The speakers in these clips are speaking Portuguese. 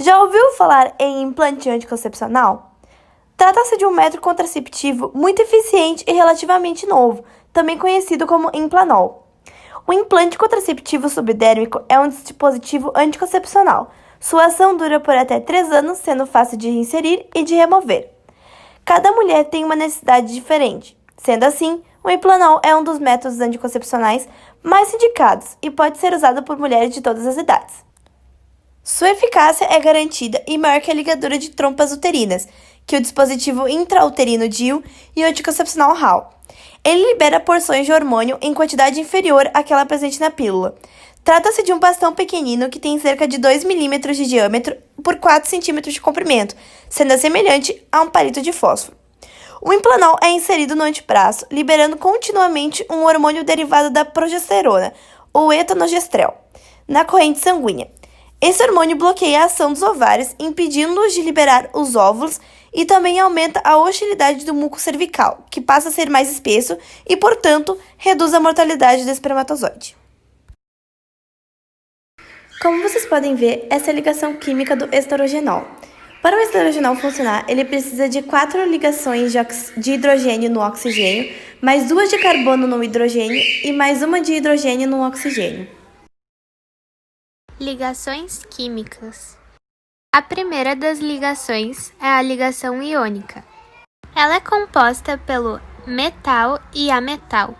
Já ouviu falar em implante anticoncepcional? Trata-se de um método contraceptivo muito eficiente e relativamente novo, também conhecido como Implanol. O implante contraceptivo subdérmico é um dispositivo anticoncepcional. Sua ação dura por até 3 anos, sendo fácil de inserir e de remover. Cada mulher tem uma necessidade diferente. Sendo assim, o Implanol é um dos métodos anticoncepcionais mais indicados e pode ser usado por mulheres de todas as idades. Sua eficácia é garantida e maior que a ligadura de trompas uterinas, que o dispositivo intrauterino DIU e o anticoncepcional HAL. Ele libera porções de hormônio em quantidade inferior àquela presente na pílula. Trata-se de um bastão pequenino que tem cerca de 2 milímetros de diâmetro por 4 centímetros de comprimento, sendo semelhante a um palito de fósforo. O Implanol é inserido no antebraço, liberando continuamente um hormônio derivado da progesterona, ou etanogestrel, na corrente sanguínea. Esse hormônio bloqueia a ação dos ovários, impedindo-os de liberar os óvulos e também aumenta a hostilidade do muco cervical, que passa a ser mais espesso e, portanto, reduz a mortalidade do espermatozoide. Como vocês podem ver, essa é a ligação química do estrogenol. Para o estrogenol funcionar, ele precisa de 4 ligações de hidrogênio no oxigênio, mais 2 de carbono no hidrogênio e mais uma de hidrogênio no oxigênio. Ligações químicas. A primeira das ligações é a ligação iônica. Ela é composta pelo metal e ametal.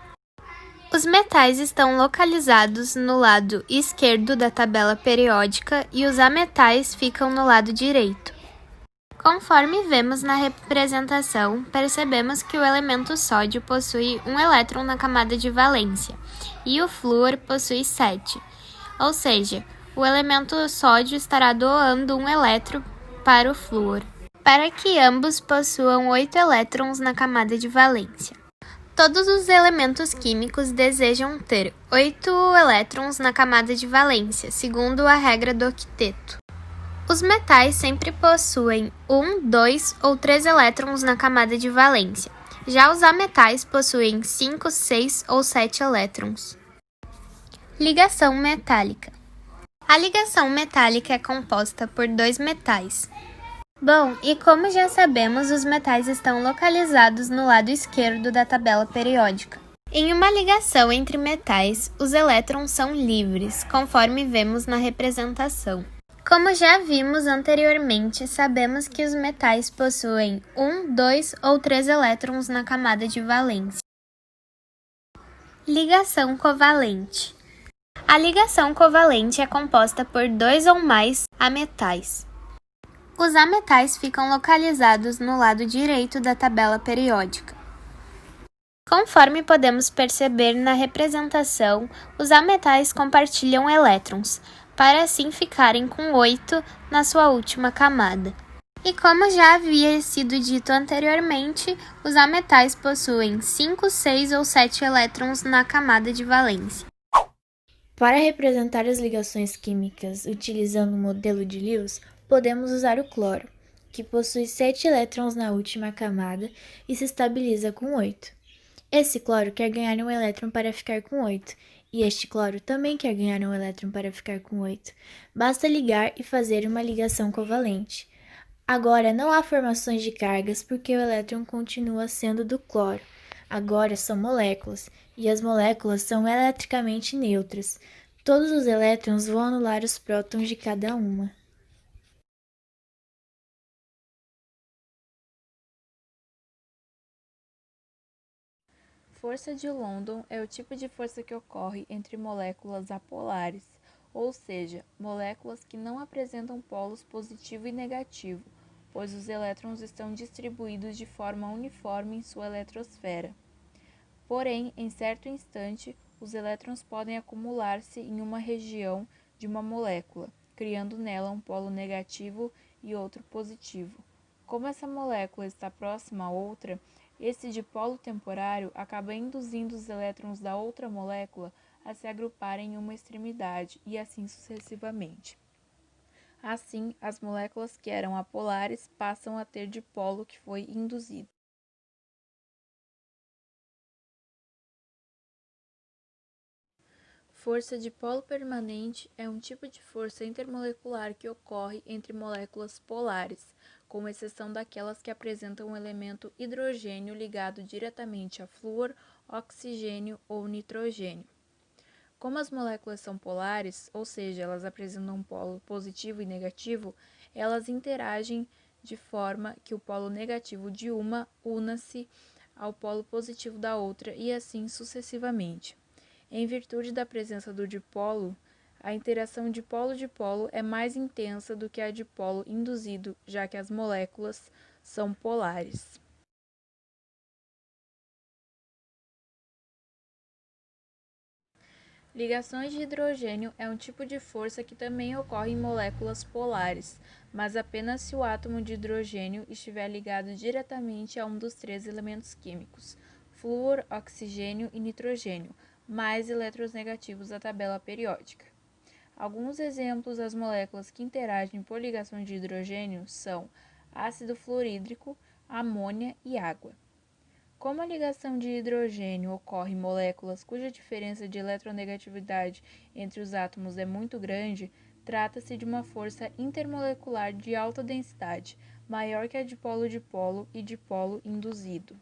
Os metais estão localizados no lado esquerdo da tabela periódica e os ametais ficam no lado direito. Conforme vemos na representação, percebemos que o elemento sódio possui um elétron na camada de valência e o flúor possui 7, ou seja, o elemento sódio estará doando um elétron para o flúor, para que ambos possuam 8 elétrons na camada de valência. Todos os elementos químicos desejam ter 8 elétrons na camada de valência, segundo a regra do octeto. Os metais sempre possuem 1, 2 ou 3 elétrons na camada de valência. Já os ametais possuem 5, 6 ou 7 elétrons. Ligação metálica. A ligação metálica é composta por 2 metais. Bom, e como já sabemos, os metais estão localizados no lado esquerdo da tabela periódica. Em uma ligação entre metais, os elétrons são livres, conforme vemos na representação. Como já vimos anteriormente, sabemos que os metais possuem 1, 2 ou 3 elétrons na camada de valência. Ligação covalente. A ligação covalente é composta por 2 ou mais ametais. Os ametais ficam localizados no lado direito da tabela periódica. Conforme podemos perceber na representação, os ametais compartilham elétrons, para assim ficarem com 8 na sua última camada. E como já havia sido dito anteriormente, os ametais possuem 5, 6 ou 7 elétrons na camada de valência. Para representar as ligações químicas utilizando o modelo de Lewis, podemos usar o cloro, que possui 7 elétrons na última camada e se estabiliza com 8. Esse cloro quer ganhar um elétron para ficar com 8, e este cloro também quer ganhar um elétron para ficar com 8. Basta ligar e fazer uma ligação covalente. Agora não há formações de cargas porque o elétron continua sendo do cloro. Agora são moléculas, e as moléculas são eletricamente neutras. Todos os elétrons vão anular os prótons de cada uma. Força de London é o tipo de força que ocorre entre moléculas apolares, ou seja, moléculas que não apresentam polos positivo e negativo, pois os elétrons estão distribuídos de forma uniforme em sua eletrosfera. Porém, em certo instante, os elétrons podem acumular-se em uma região de uma molécula, criando nela um polo negativo e outro positivo. Como essa molécula está próxima a outra, esse dipolo temporário acaba induzindo os elétrons da outra molécula a se agruparem em uma extremidade e assim sucessivamente. Assim, as moléculas que eram apolares passam a ter dipolo que foi induzido. Força de polo permanente é um tipo de força intermolecular que ocorre entre moléculas polares, com exceção daquelas que apresentam um elemento hidrogênio ligado diretamente a flúor, oxigênio ou nitrogênio. Como as moléculas são polares, ou seja, elas apresentam um polo positivo e negativo, elas interagem de forma que o polo negativo de uma una-se ao polo positivo da outra e assim sucessivamente. Em virtude da presença do dipolo, a interação dipolo-dipolo é mais intensa do que a dipolo induzido, já que as moléculas são polares. Ligações de hidrogênio é um tipo de força que também ocorre em moléculas polares, mas apenas se o átomo de hidrogênio estiver ligado diretamente a um dos três elementos químicos, flúor, oxigênio e nitrogênio, mais elétrons negativos da tabela periódica. Alguns exemplos das moléculas que interagem por ligação de hidrogênio são ácido fluorídrico, amônia e água. Como a ligação de hidrogênio ocorre em moléculas cuja diferença de eletronegatividade entre os átomos é muito grande, trata-se de uma força intermolecular de alta densidade, maior que a dipolo-dipolo e dipolo induzido.